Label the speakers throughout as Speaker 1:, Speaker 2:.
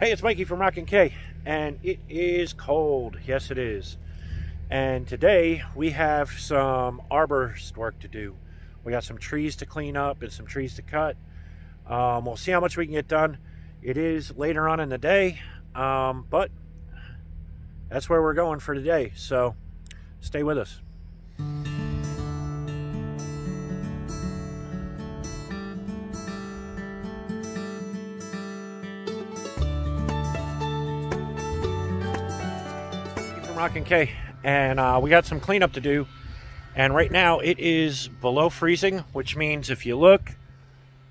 Speaker 1: Hey, it's Mikey from Rockin' K, and it is cold. Yes, it is. And today we have some arborist work to do. We got some trees to clean up and some trees to cut. We'll see how much we can get done. It is later on in the day, but that's where we're going for today. So stay with us. Rockin' K, and we got some cleanup to do, and right now it is below freezing, which means if you look,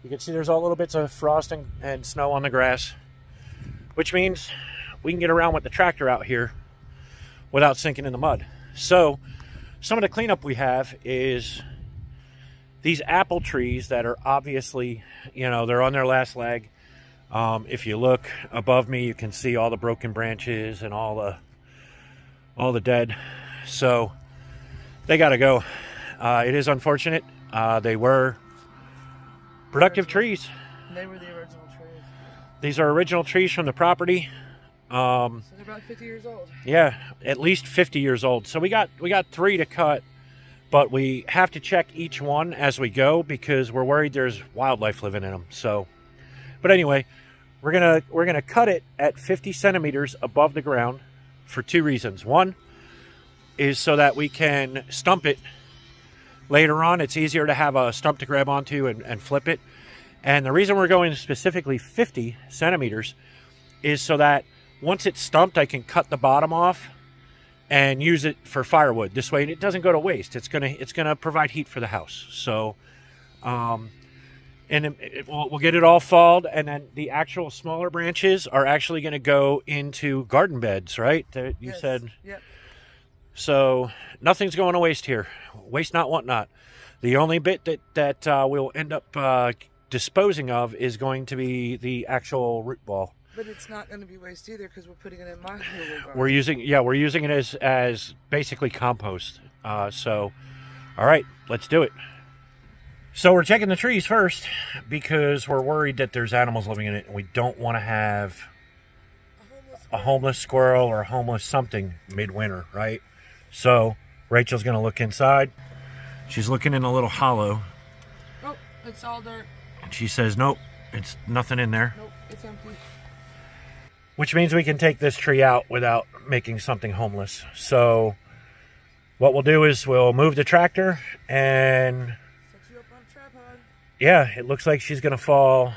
Speaker 1: you can see there's all little bits of frost and snow on the grass, which means we can get around with the tractor out here without sinking in the mud. So some of the cleanup we have is these apple trees that are obviously, you know, they're on their last leg. If you look above me, you can see all the broken branches and all the dead, so they gotta go. It is unfortunate. They were productive trees.
Speaker 2: They were the original trees.
Speaker 1: These are original trees from the property.
Speaker 2: So they're about 50 years old.
Speaker 1: Yeah, at least 50 years old. So we got 3 to cut, but we have to check each one as we go because we're worried there's wildlife living in them. So, but anyway, we're gonna cut it at 50 centimeters above the ground for 2 reasons. One is so that we can stump it later on. It's easier to have a stump to grab onto and flip it. And the reason we're going specifically 50 centimeters is so that once it's stumped, I can cut the bottom off and use it for firewood. This way it doesn't go to waste. It's gonna provide heat for the house. So and we'll get it all falled, and then the actual smaller branches are actually going to go into garden beds, right? You
Speaker 2: Yes.
Speaker 1: said?
Speaker 2: Yep.
Speaker 1: So nothing's going to waste here. Waste not, want not. The only bit that we'll end up disposing of is going to be the actual root ball.
Speaker 2: But it's not going to be waste either because we're putting it in my manure garden.
Speaker 1: We're using it as basically compost. So, all right, let's do it. So we're checking the trees first because we're worried that there's animals living in it, and we don't want to have a homeless squirrel or a homeless something midwinter, right? So Rachel's going to look inside. She's looking in a little hollow.
Speaker 2: Nope, it's all dirt.
Speaker 1: And she says, nope, it's nothing in there.
Speaker 2: Nope, it's empty.
Speaker 1: Which means we can take this tree out without making something homeless. So what we'll do is we'll move the tractor and... yeah, it looks like she's going to fall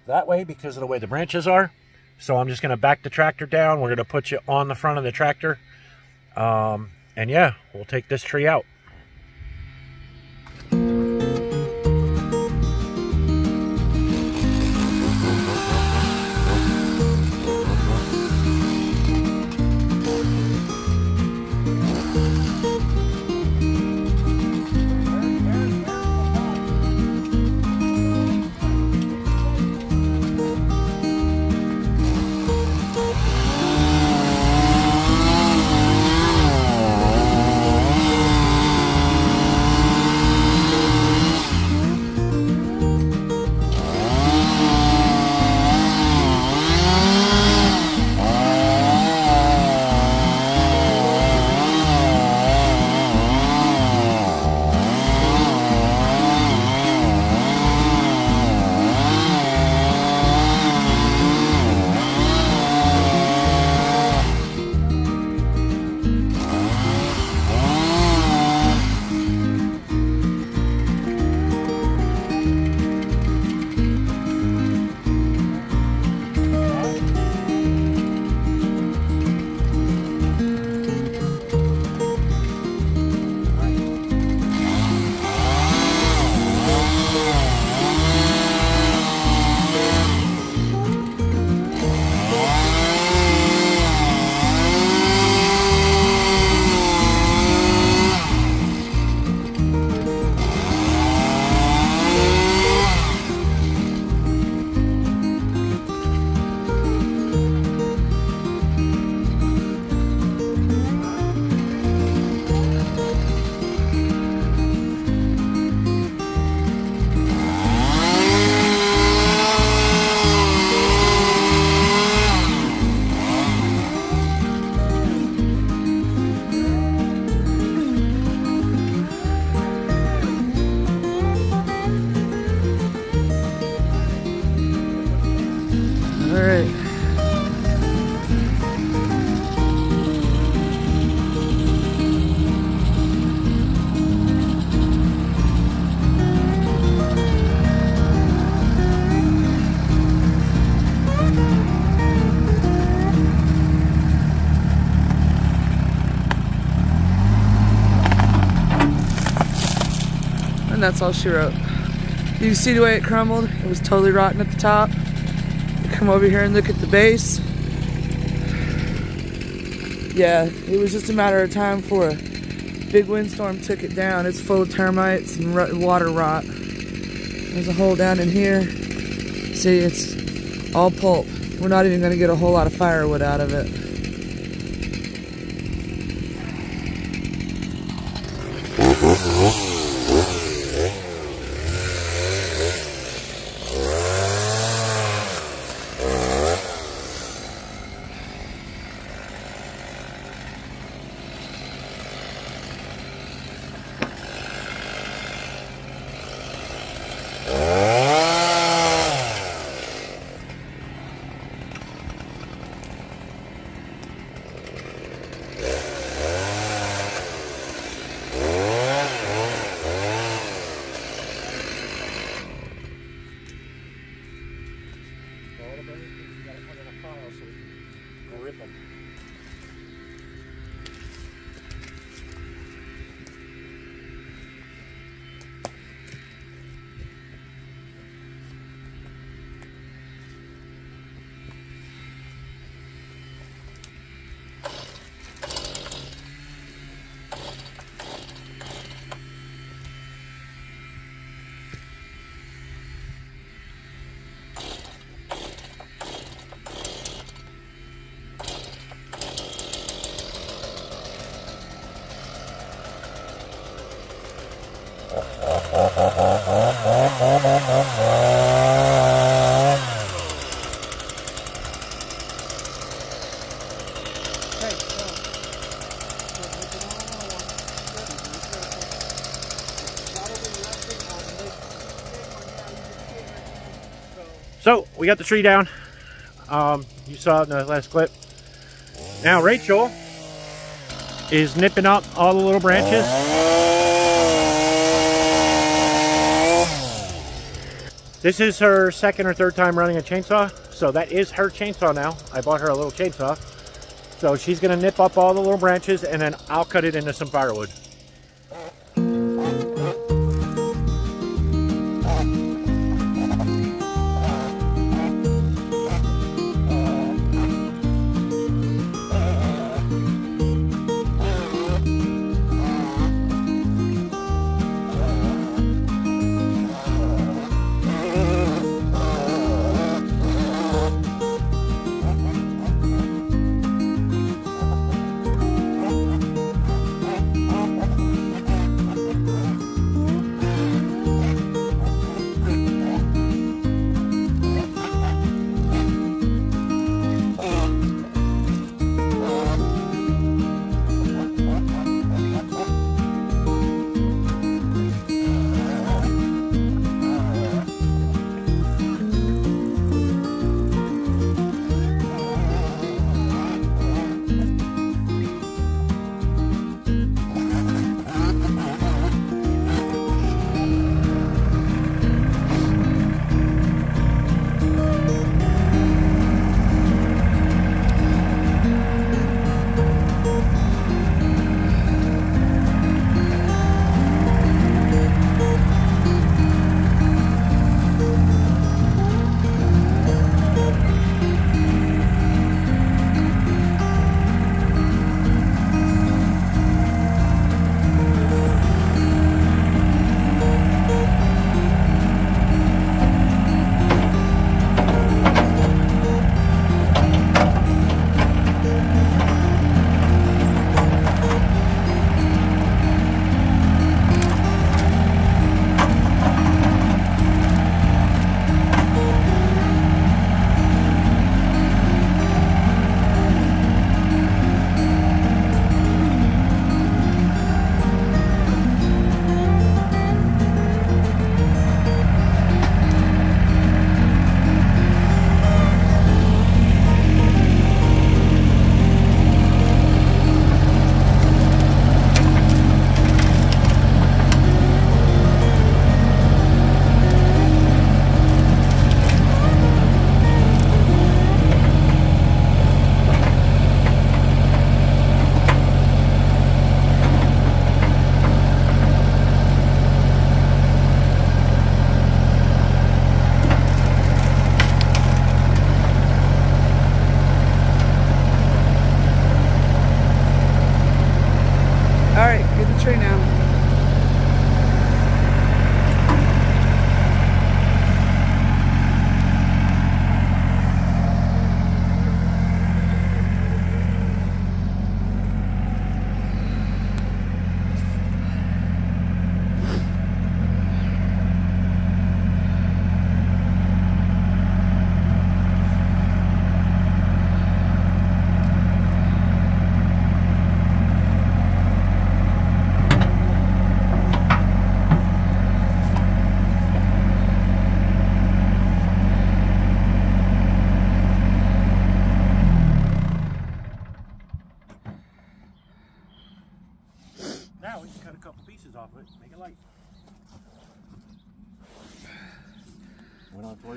Speaker 1: that way because of the way the branches are. So I'm just going to back the tractor down. We're going to put you on the front of the tractor. And yeah, we'll take this tree out.
Speaker 2: right. And that's all she wrote. You see the way it crumbled? It was totally rotten at the top. Come over here and look at the base. Yeah, it was just a matter of time before a big windstorm took it down. It's full of termites and water rot. There's a hole down in here. See, it's all pulp. We're not even going to get a whole lot of firewood out of it.
Speaker 1: So we got the tree down. You saw it in the last clip. Now Rachel is nipping up all the little branches. This is her second or third time running a chainsaw, so that is her chainsaw now. I bought her a little chainsaw. So she's gonna nip up all the little branches and then I'll cut it into some firewood.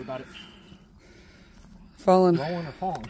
Speaker 1: worry about it.
Speaker 2: Falling.
Speaker 1: Rolling or falling.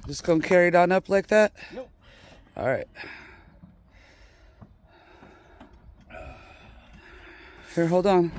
Speaker 2: Just gonna carry it on up like that?
Speaker 1: Nope.
Speaker 2: All right. Here, hold on.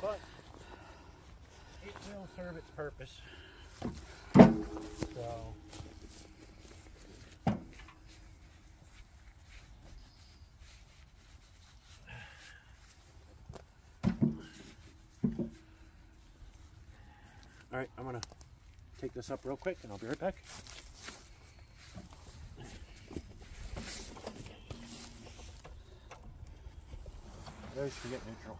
Speaker 1: But it will serve its purpose. So all right, I'm gonna take this up real quick and I'll be right back. I always forget neutral.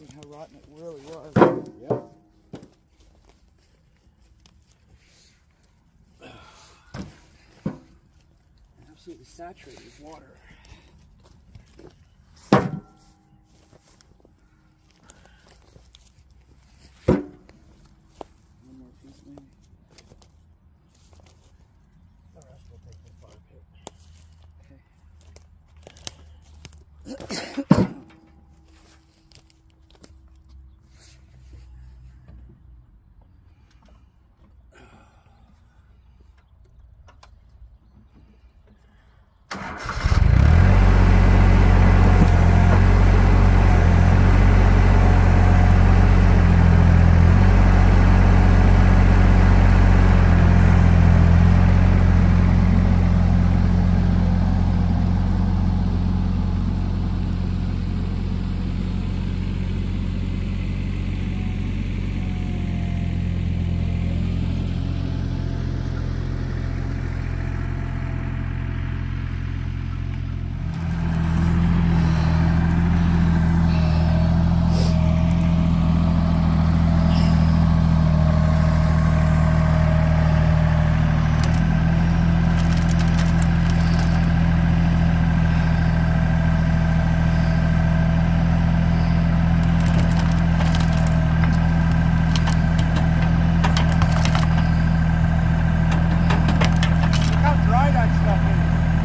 Speaker 2: Amazing how rotten it really was.
Speaker 1: Yep. Absolutely saturated with water.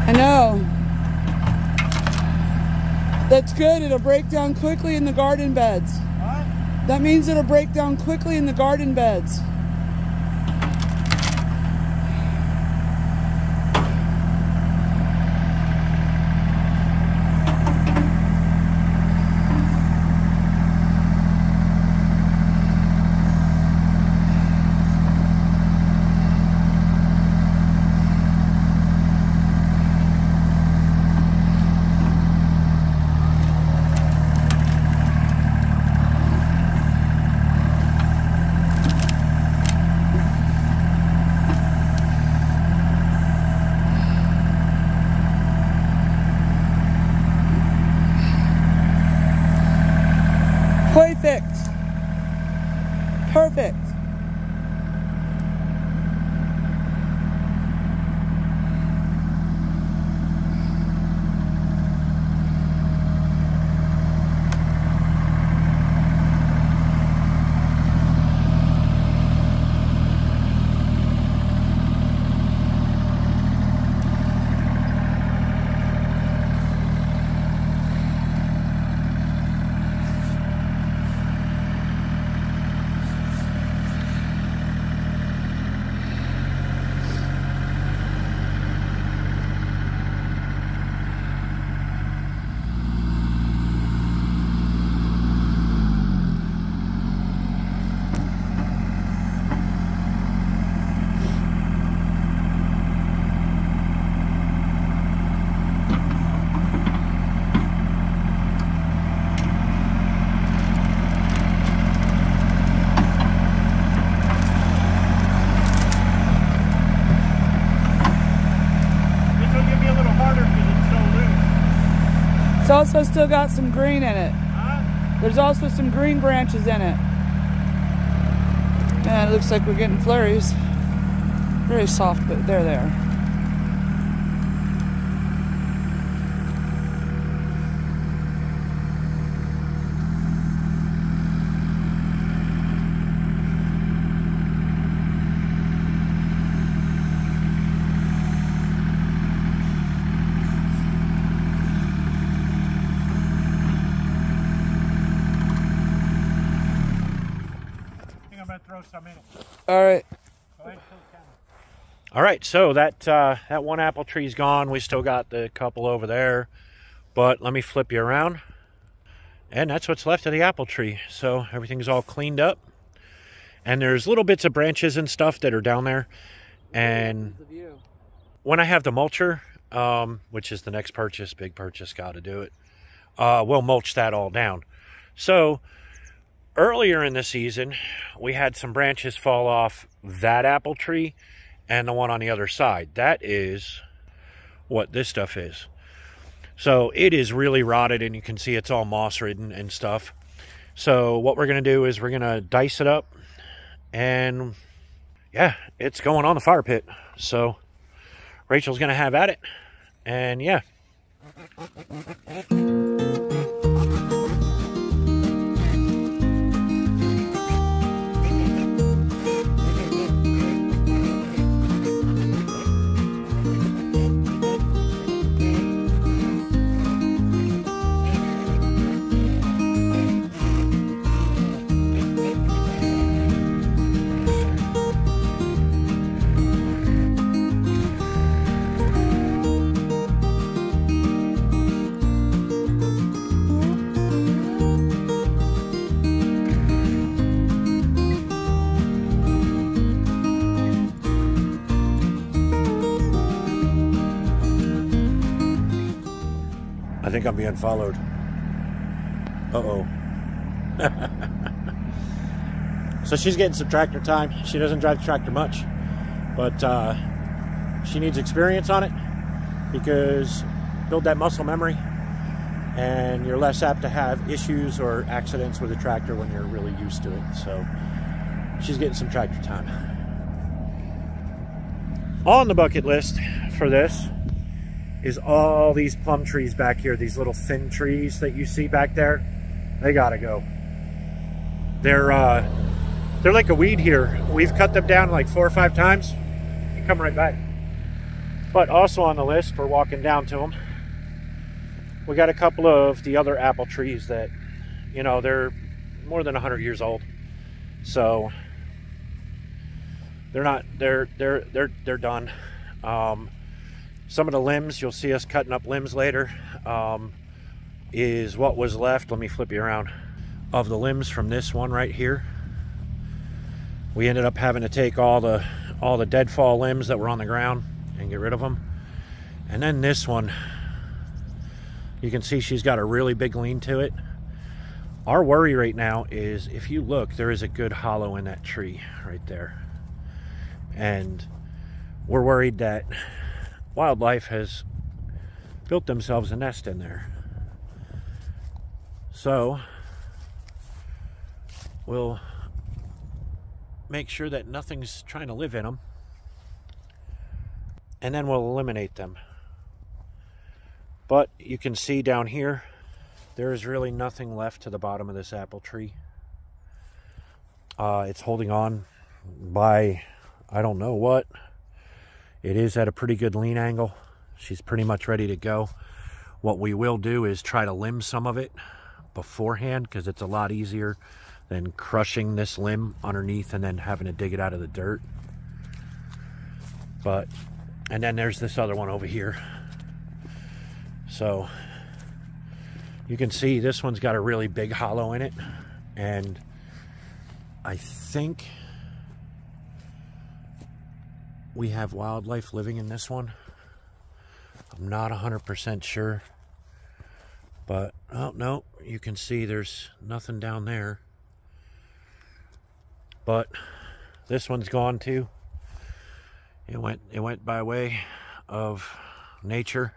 Speaker 2: I know. That's good. It'll break down quickly in the garden beds.
Speaker 1: What?
Speaker 2: That means it'll break down quickly in the garden beds. Perfect. Perfect. It's also still got some green in it.
Speaker 1: Huh?
Speaker 2: There's also some green branches in it. Man, it looks like we're getting flurries. Very soft, but there they are.
Speaker 1: Throw some in it.
Speaker 2: All right.
Speaker 1: All right, so that one apple tree's gone. We still got the couple over there, but let me flip you around, and that's what's left of the apple tree. So everything's all cleaned up, and there's little bits of branches and stuff that are down there. And when I have the mulcher, which is the next purchase, big purchase, got to do it, we'll mulch that all down. So earlier in the season, we had some branches fall off that apple tree and the one on the other side. That is what this stuff is. So it is really rotted, and you can see it's all moss ridden and stuff. So what we're going to do is we're going to dice it up, and yeah, it's going on the fire pit. So Rachel's going to have at it, and yeah. think I'm being followed. Uh-oh. So she's getting some tractor time. She doesn't drive the tractor much, but she needs experience on it because build that muscle memory, and you're less apt to have issues or accidents with a tractor when you're really used to it. So she's getting some tractor time. On the bucket list for this is all these plum trees back here, these little thin trees that you see back there. They gotta go. They're like a weed here. We've cut them down like 4 or 5 times and come right back. But also on the list, we're walking down to them. We got a couple of the other apple trees that, you know, they're more than 100 years old. So they're done. Some of the limbs, you'll see us cutting up limbs later, is what was left. Let me flip you around. Of the limbs from this one right here. We ended up having to take all the deadfall limbs that were on the ground and get rid of them. And then this one, you can see she's got a really big lean to it. Our worry right now is, if you look, there is a good hollow in that tree right there. And we're worried that wildlife has built themselves a nest in there. So we'll make sure that nothing's trying to live in them, and then we'll eliminate them. But you can see down here, there is really nothing left to the bottom of this apple tree. It's holding on by, I don't know what. It is at a pretty good lean angle. She's pretty much ready to go. What we will do is try to limb some of it beforehand, because it's a lot easier than crushing this limb underneath and then having to dig it out of the dirt. But, and then there's this other one over here. So you can see this one's got a really big hollow in it, and I think we have wildlife living in this one. I'm not 100% sure, but oh no, you can see there's nothing down there. But this one's gone too. It went by way of nature.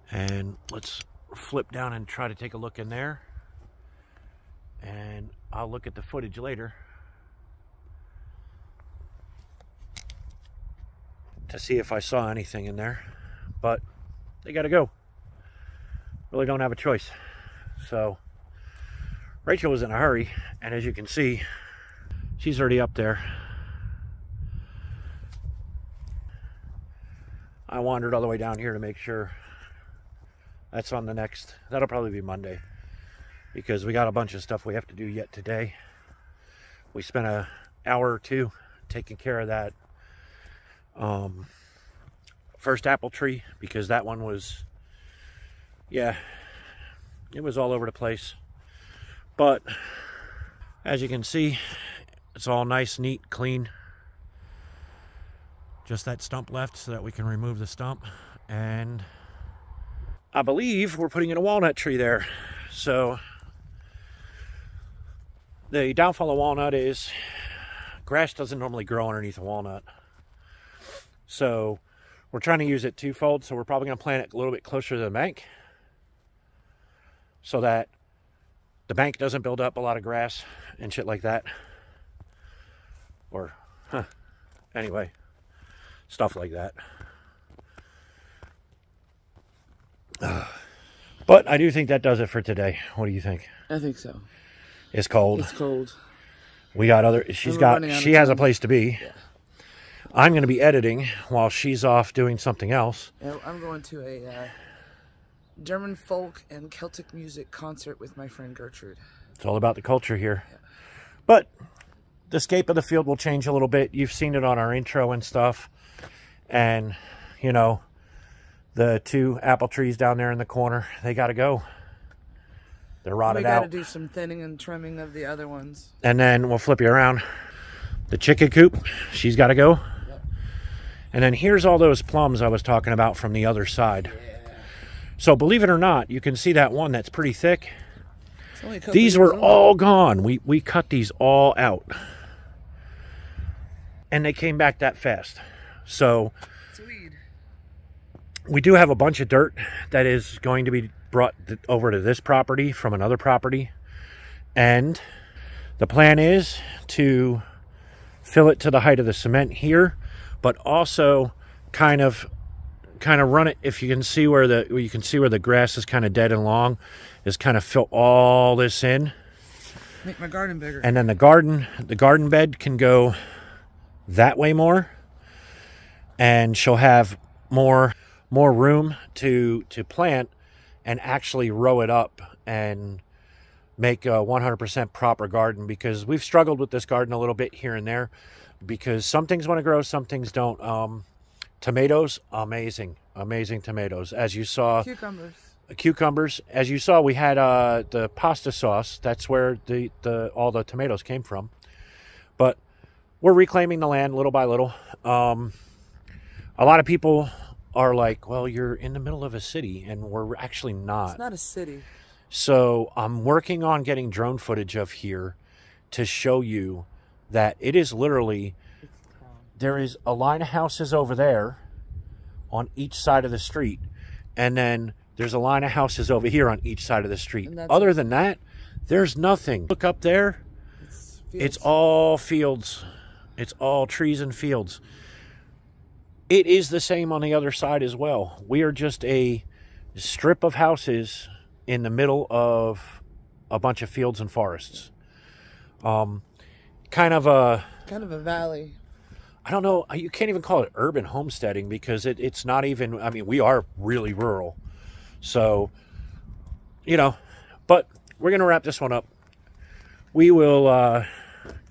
Speaker 1: And let's flip down and try to take a look in there. And I'll look at the footage later to see if I saw anything in there. But they gotta go. Really don't have a choice. So Rachel was in a hurry, and as you can see, she's already up there. I wandered all the way down here to make sure. That's on the next, that'll probably be Monday, because we got a bunch of stuff we have to do yet today. We spent an hour or two taking care of that first apple tree, because that one was, yeah, it was all over the place. But as you can see, it's all nice, neat, clean. Just that stump left so that we can remove the stump. And I believe we're putting in a walnut tree there. So the downfall of walnut is grass doesn't normally grow underneath a walnut. So we're trying to use it twofold. So we're probably going to plant it a little bit closer to the bank so that the bank doesn't build up a lot of grass and shit like that. Or, anyway, stuff like that. But I do think that does it for today. What do you think?
Speaker 2: I think so.
Speaker 1: It's cold.
Speaker 2: It's cold.
Speaker 1: We got other, she has a place to be. Yeah. I'm going to be editing while she's off doing something else.
Speaker 2: Yeah, I'm going to a German folk and Celtic music concert with my friend Gertrude.
Speaker 1: It's all about the culture here. Yeah. But the scape of the field will change a little bit. You've seen it on our intro and stuff. And, you know, the 2 apple trees down there in the corner, they got to go. They're rotted out. We got to
Speaker 2: do some thinning and trimming of the other ones.
Speaker 1: And then we'll flip you around. The chicken coop, she's got to go. Yep. And then here's all those plums I was talking about from the other side. Yeah. So believe it or not, you can see that one that's pretty thick.
Speaker 2: These
Speaker 1: were all gone. We cut these all out. And they came back that fast. So we do have a bunch of dirt that is going to be brought over to this property from another property. And the plan is to fill it to the height of the cement here, but also kind of run it. If you can see where the grass is kind of dead and long, is kind of fill all this in.
Speaker 2: Make my garden bigger.
Speaker 1: And then the garden bed can go that way more, and she'll have more room to plant and actually row it up and make a 100% proper garden, because we've struggled with this garden a little bit here and there, because some things want to grow, some things don't. Tomatoes, amazing tomatoes. As you saw, cucumbers. As you saw, we had the pasta sauce. That's where all the tomatoes came from. But we're reclaiming the land little by little. A lot of people are like, well, you're in the middle of a city, and we're actually not.
Speaker 2: It's not a city.
Speaker 1: So I'm working on getting drone footage of here to show you that it is literally, there is a line of houses over there on each side of the street, and then there's a line of houses over here on each side of the street. Other than that, there's nothing. Look up there, it's all fields. It's all trees and fields. It is the same on the other side as well. We are just a strip of houses in the middle of a bunch of fields and forests. Kind of a
Speaker 2: valley.
Speaker 1: I don't know, you can't even call it urban homesteading, because it's not even, I mean, we are really rural. So, you know, but we're going to wrap this one up. We will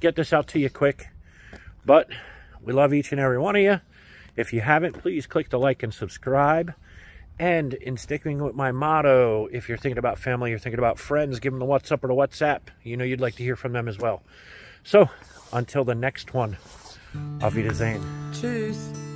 Speaker 1: get this out to you quick, but we love each and every one of you. If you haven't, please click the like and subscribe. And in sticking with my motto, if you're thinking about family, you're thinking about friends, give them the WhatsApp or the WhatsApp. You know you'd like to hear from them as well. So, until the next one, auf Wiedersehen.
Speaker 2: Tschüss.